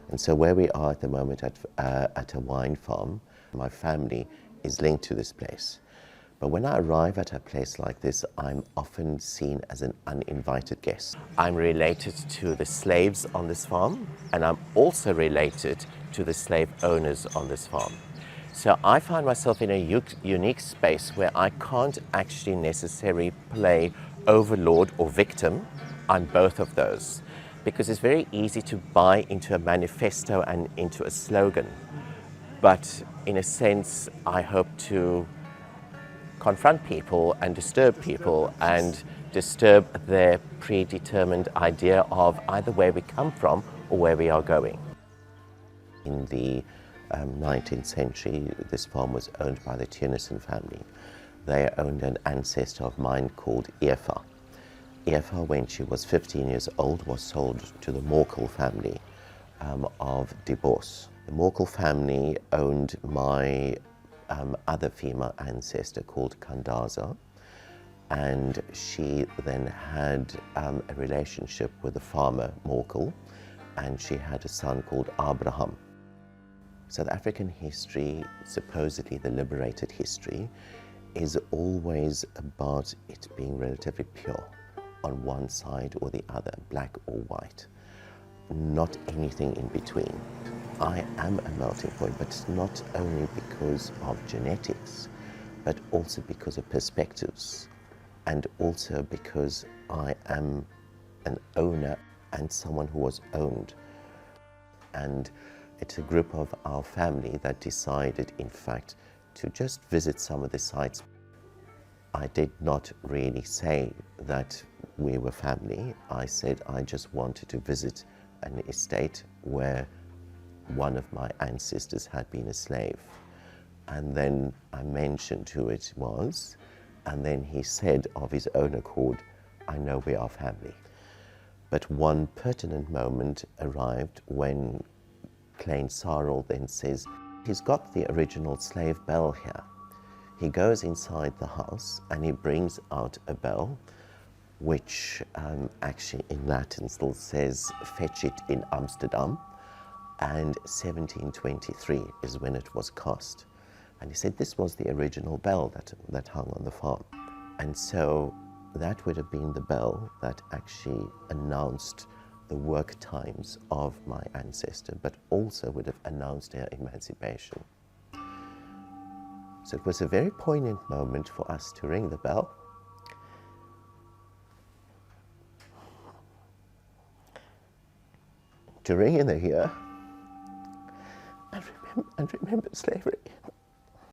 And so where we are at the moment at a wine farm, my family is linked to this place. But when I arrive at a place like this, I'm often seen as an uninvited guest. I'm related to the slaves on this farm, and I'm also related to the slave owners on this farm. So I find myself in a unique space where I can't actually necessarily play overlord or victim. I'm both of those, because it's very easy to buy into a manifesto and into a slogan. But in a sense, I hope to confront people and disturb their predetermined idea of either where we come from or where we are going. In the 19th century, this farm was owned by the Tennyson family. They owned an ancestor of mine called Efa. Efa, when she was 15 years old, was sold to the Morkel family of Dibos. The Morkel family owned my other female ancestor called Kandaza, and she then had a relationship with the farmer Morkel, and she had a son called Abraham. South African history, supposedly the liberated history, is always about it being relatively pure on one side or the other, black or white, not anything in between. I am a melting point, but it's not only because of genetics, but also because of perspectives, and also because I am an owner and someone who was owned. And it's a group of our family that decided, in fact, to just visit some of the sites. I did not really say that we were family. I said I just wanted to visit an estate where one of my ancestors had been a slave. And then I mentioned who it was, and then he said of his own accord, I know we are family. But one pertinent moment arrived when Klein Sarel then says, he's got the original slave bell here. He goes inside the house and he brings out a bell, which actually in Latin still says, fetch it in Amsterdam. And 1723 is when it was cast. And he said this was the original bell that hung on the farm. And so that would have been the bell that actually announced the work times of my ancestor, but also would have announced their emancipation. So it was a very poignant moment for us to ring the bell. To ring in the ear and remember slavery.